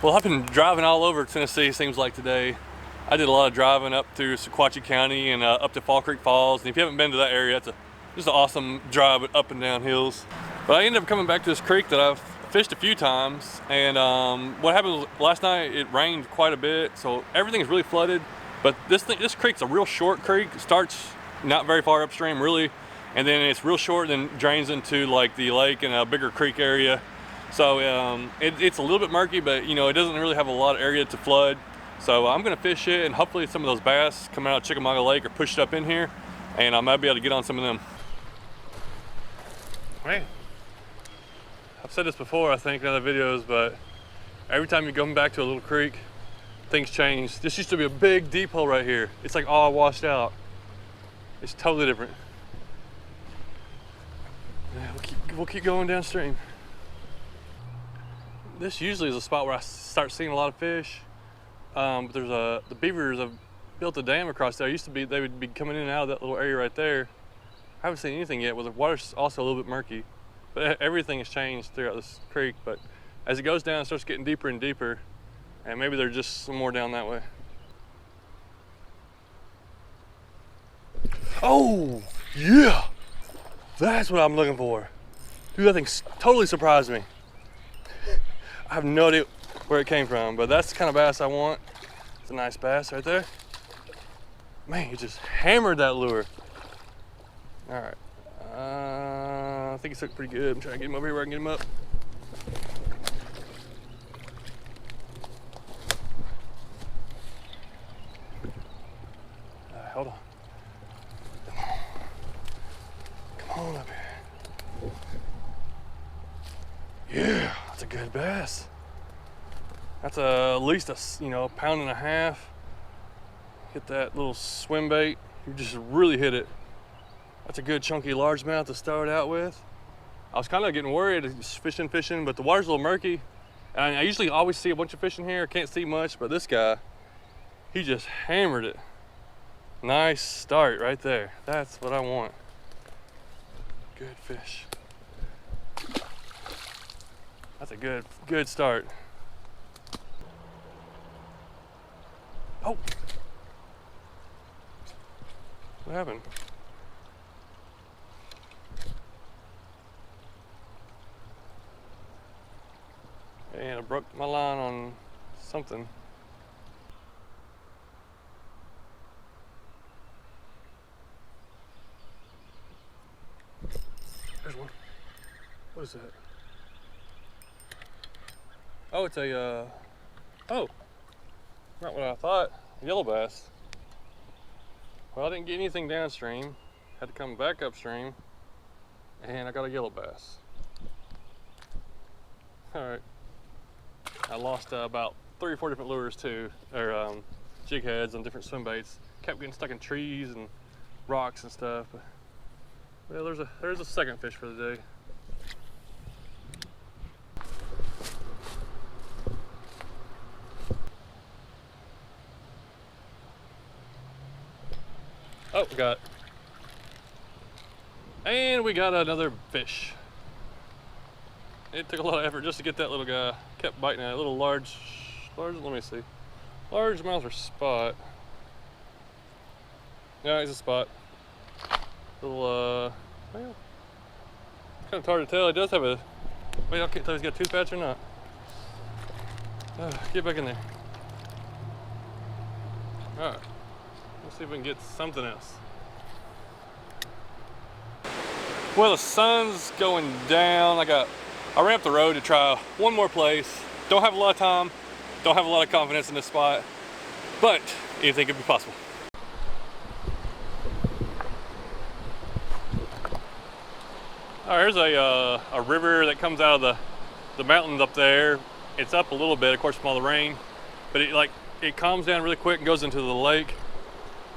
Well, I've been driving all over Tennessee, seems like today. I did a lot of driving up through Sequatchie County and up to Fall Creek Falls. And if you haven't been to that area, it's just an awesome drive up and down hills. But I ended up coming back to this creek that I've fished a few times. And what happened was last night, it rained quite a bit, so everything is really flooded. But this creek's a real short creek. It starts not very far upstream, really. And then it's real short, then drains into like the lake and a bigger creek area. So it's a little bit murky, but you know, it doesn't really have a lot of area to flood. So I'm gonna fish it, and hopefully some of those bass coming out of Chickamauga Lake are pushed up in here, and I might be able to get on some of them. Man, I've said this before, I think, in other videos, but every time you come back to a little creek, things change. This used to be a big deep hole right here. It's like all washed out. It's totally different. Yeah, we'll keep going downstream. This usually is a spot where I start seeing a lot of fish. But there's the beavers have built a dam across there. It used to be they would be coming in and out of that little area right there. I haven't seen anything yet. Well, the water's also a little bit murky, but everything has changed throughout this creek. But as it goes down, it starts getting deeper and deeper, and maybe there's just some more down that way. Oh yeah, that's what I'm looking for. Dude, that thing totally surprised me. I have no idea where it came from, but that's the kind of bass I want. It's a nice bass right there. Man, he just hammered that lure. All right, I think he's looking pretty good. I'm trying to get him over here where I can get him up. Hold on. Come on up here. Yeah, that's a good bass. That's at least a pound and a half. Hit that little swim bait. You just really hit it. That's a good chunky largemouth to start out with. I was kind of getting worried, just fishing, but the water's a little murky. And I usually always see a bunch of fish in here. I can't see much, but this guy, he just hammered it. Nice start right there. That's what I want. Good fish. That's a good start. Oh, what happened? And I broke my line on something. There's one. What is that? Oh, it's a, oh, not what I thought, yellow bass. Well, I didn't get anything downstream, had to come back upstream, and I got a yellow bass. All right, I lost about 3 or 4 different lures too, or jig heads on different swim baits. Kept getting stuck in trees and rocks and stuff. But, well, there's a second fish for the day. Oh, we got another fish. It took a lot of effort just to get that little guy. Kept biting at a little large, let me see. Largemouth or spot. Yeah, he's a spot. Little, well, kind of hard to tell. He does have a, wait, I can't tell if he's got a tooth patch or not. Get back in there. All right. Let's see if we can get something else. Well, the sun's going down. I ran up the road to try one more place. Don't have a lot of time. Don't have a lot of confidence in this spot, but anything could be possible. All right, here's a river that comes out of the mountains up there. It's up a little bit, of course, from all the rain, but it calms down really quick and goes into the lake.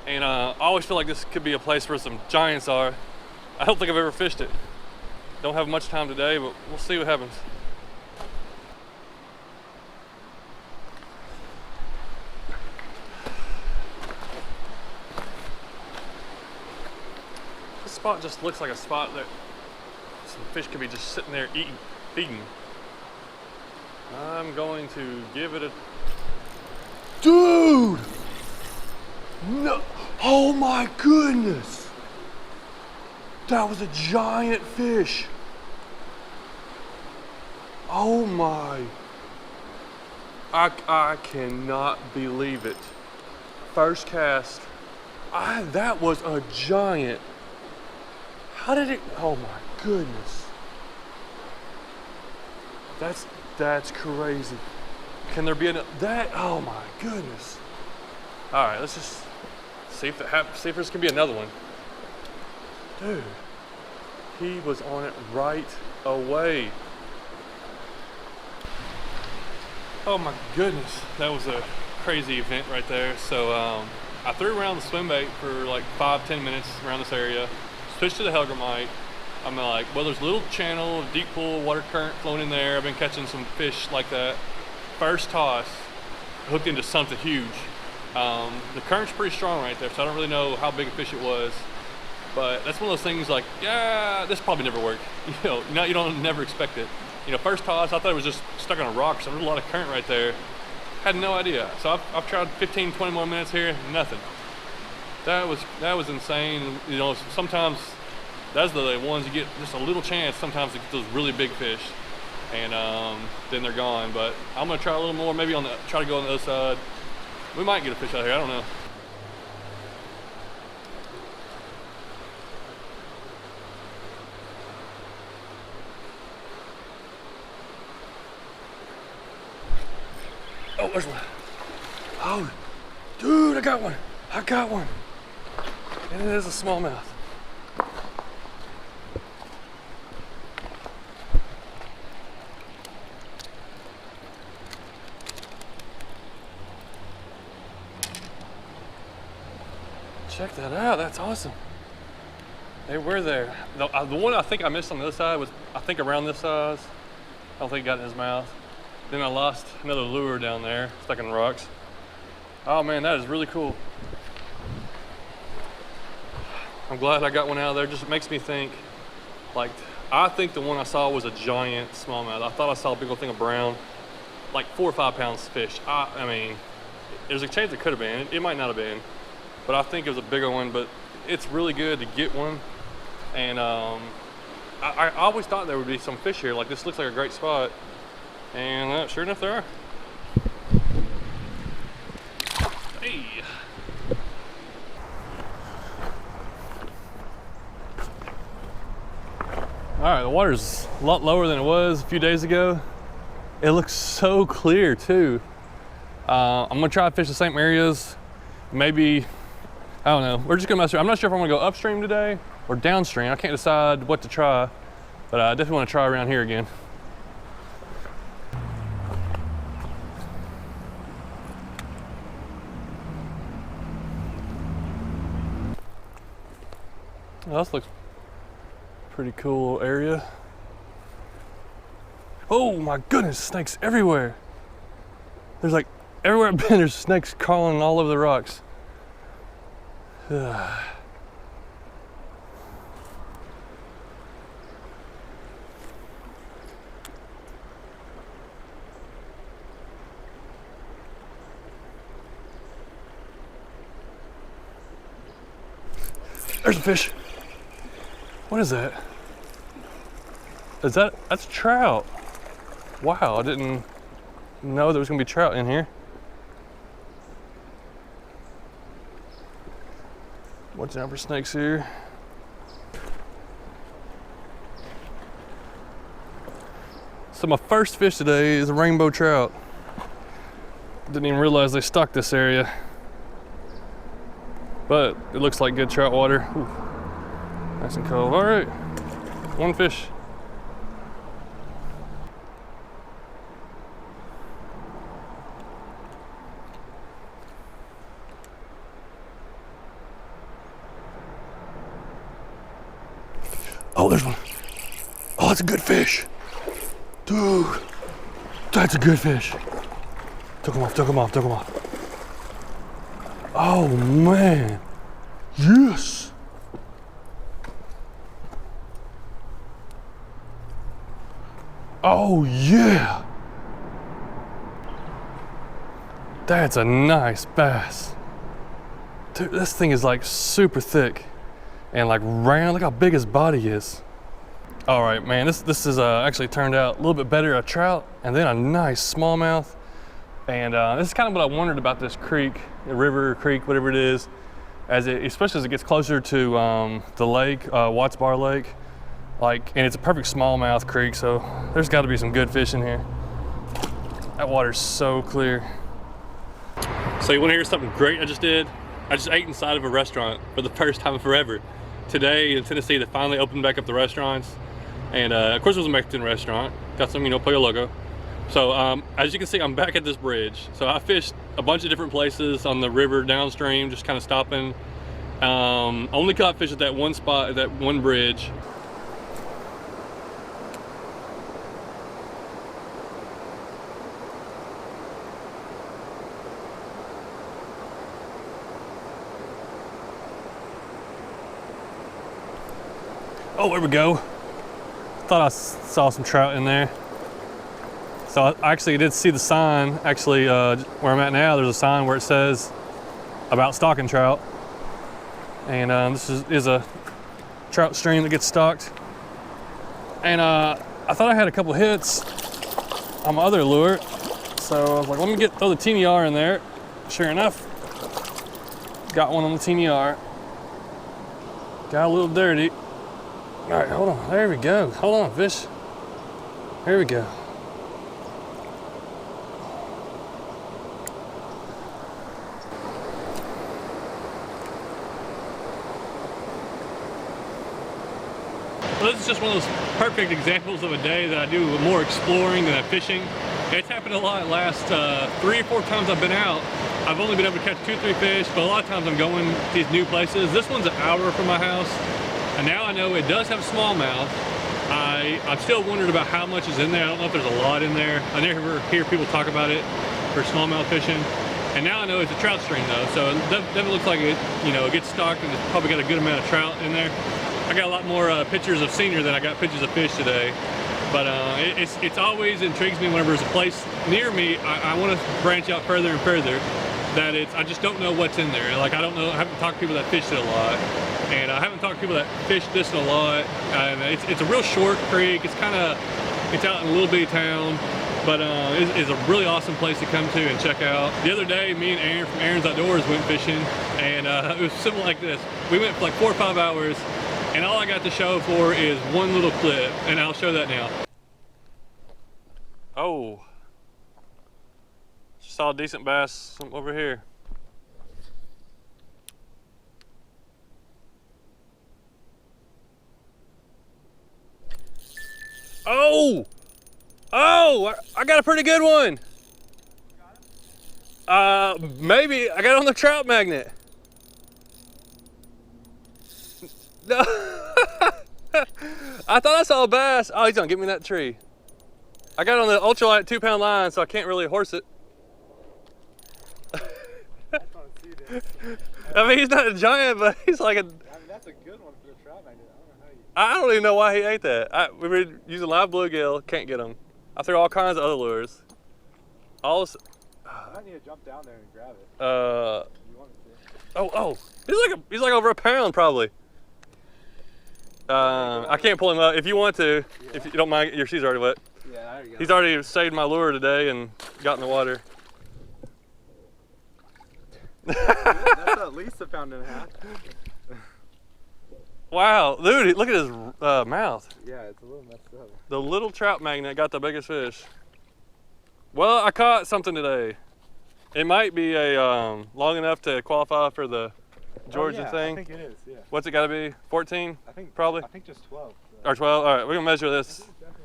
And I always feel like this could be a place where some giants are. I don't think I've ever fished it. Don't have much time today, but we'll see what happens. This spot just looks like a spot that some fish could be just sitting there feeding. I'm going to give it a... Dude! No, oh my goodness! That was a giant fish. Oh my. I cannot believe it. First cast. That was a giant. How did it, oh my goodness. That's crazy. Can there be that, oh my goodness. All right, let's just see if this can be another one. Dude, he was on it right away. Oh my goodness, that was a crazy event right there. So I threw around the swim bait for like 5-10 minutes around this area, switched to the hellgrammite. I'm like, well, there's a little channel, deep pool, water current flowing in there. I've been catching some fish like that. First toss, hooked into something huge. The current's pretty strong right there, so I don't really know how big a fish it was. But that's one of those things like, yeah, this probably never worked. You don't never expect it. First toss, I thought it was just stuck on a rock, so there's a lot of current right there. Had no idea. So I've tried 15, 20 more minutes here, nothing. That was insane. Sometimes that's the ones you get just a little chance sometimes to get those really big fish, and then they're gone. But I'm gonna try a little more, maybe try to go on the other side. We might get a fish out here, I don't know. Oh, there's one. Oh, dude, I got one. And it is a smallmouth. Check that out, that's awesome. They were there. The one I think I missed on the other side was, I think around this size. I don't think it got in his mouth. Then I lost another lure down there, stuck in rocks. Oh man, that is really cool. I'm glad I got one out of there. Just makes me think, like, I think the one I saw was a giant smallmouth. I thought I saw a big old thing of brown, like 4 or 5 pounds fish. I mean, there's a chance it could have been. It might not have been, but I think it was a bigger one. But it's really good to get one. And I always thought there would be some fish here. Like, this looks like a great spot. And sure enough, there are. Hey. All right, the water's a lot lower than it was a few days ago. It looks so clear too. I'm gonna try to fish the same areas. Maybe, I don't know. We're just gonna mess around. I'm not sure if I'm gonna go upstream today or downstream. I can't decide what to try, but I definitely wanna try around here again. Oh, this looks pretty cool area. Oh my goodness, snakes everywhere. There's like, everywhere I've been, there's snakes crawling all over the rocks. There's a fish. What is that? That's trout. Wow, I didn't know there was gonna be trout in here. Watching out for snakes here. So my first fish today is a rainbow trout. Didn't even realize they stocked this area. But it looks like good trout water. Ooh, nice and cold. All right, one fish. Oh, there's one. Oh, that's a good fish. Dude, that's a good fish. Took him off. Oh man, yes. Oh yeah. That's a nice bass. Dude, this thing is like super thick and like round. Look how big his body is. All right, man, this is actually turned out a little bit better, a trout, and then a nice smallmouth. And this is kind of what I wondered about this creek, the river, creek, whatever it is, especially as it gets closer to the lake, Watts Bar Lake. And it's a perfect smallmouth creek, so there's got to be some good fish in here. That water's so clear. So you want to hear something great I just did? I just ate inside of a restaurant for the first time in forever. Today in Tennessee, they finally opened back up the restaurants. And of course it was a Mexican restaurant. Got some, Pollo Loco. So as you can see, I'm back at this bridge. So I fished a bunch of different places on the river downstream, just kind of stopping. Only caught fish at that one spot, at that one bridge. Oh, there we go. Thought I saw some trout in there. So I actually did see the sign. Actually, where I'm at now, there's a sign where it says about stocking trout. And this is a trout stream that gets stocked. And I thought I had a couple hits on my other lure. So I was like, let me throw the teeny R in there. Sure enough, got one on the teeny R. Got a little dirty. All right, hold on, there we go. Hold on, fish. Here we go. Well, this is just one of those perfect examples of a day that I do more exploring than fishing. It's happened a lot. Last 3 or 4 times I've been out, I've only been able to catch 2 or 3 fish, but a lot of times I'm going to these new places. This one's an hour from my house, and now I know it does have smallmouth. I'm still wondering about how much is in there. I don't know if there's a lot in there. I never hear people talk about it for smallmouth fishing. And now I know it's a trout stream though, so it definitely looks like it, it gets stocked and it's probably got a good amount of trout in there. I got a lot more pictures of scenery than I got pictures of fish today. But it's always intrigues me whenever there's a place near me. I want to branch out further and further. I just don't know what's in there. Like I haven't talked to people that fished it a lot, and I haven't talked to people that fished this a lot. And it's a real short creek. It's out in a little bitty town, but it's a really awesome place to come to and check out. The other day, me and Aaron from Aaron's Outdoors went fishing, and it was simple like this. We went for like 4 or 5 hours. And all I got to show for is one little clip, and I'll show that now. Oh, saw a decent bass over here. Oh, I got a pretty good one. Maybe I got it on the trout magnet. No. I thought I saw a bass. Oh, he's gonna get me in that tree. I got it on the ultralight 2-pound line, so I can't really horse it. I mean, he's not a giant, but he's like a... I mean, that's a good one for the trout magnet. I don't know how you... I don't even know why he ate that. We were using live bluegill, can't get him. I threw all kinds of other lures. I might need to jump down there and grab it. You want me to? He's like over a pound probably. I can't pull him up. If you want to, if you don't mind, your shoes already wet. Yeah, I already got He's already saved my lure today and got in the water. That's at least 1.5 pounds. Wow, dude, look at his mouth. Yeah, it's a little messed up. The little trout magnet got the biggest fish. Well, I caught something today. It might be a long enough to qualify for the Georgia thing. I think it is, yeah. What's it got to be? 14? I think probably. I think just 12. Or 12. All right, we're gonna measure this.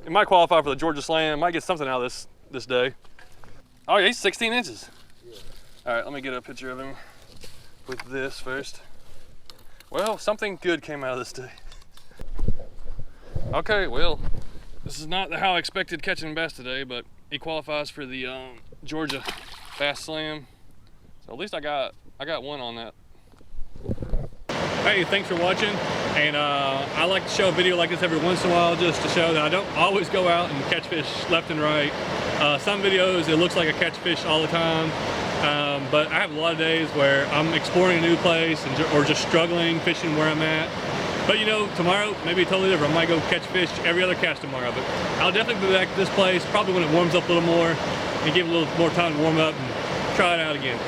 It might qualify for the Georgia Slam. Might get something out of this day. Oh yeah, he's 16 inches. Yeah. All right, let me get a picture of him with this first. Well, something good came out of this day. Okay, well, this is not how I expected catching bass today, but he qualifies for the Georgia Bass Slam. So at least I got one on that. Hey, thanks for watching. And I like to show a video like this every once in a while just to show that I don't always go out and catch fish left and right. Some videos, it looks like I catch fish all the time. But I have a lot of days where I'm exploring a new place or just struggling fishing where I'm at. But you know, tomorrow maybe totally different. I might go catch fish every other cast tomorrow. But I'll definitely be back to this place probably when it warms up a little more and give it a little more time to warm up and try it out again.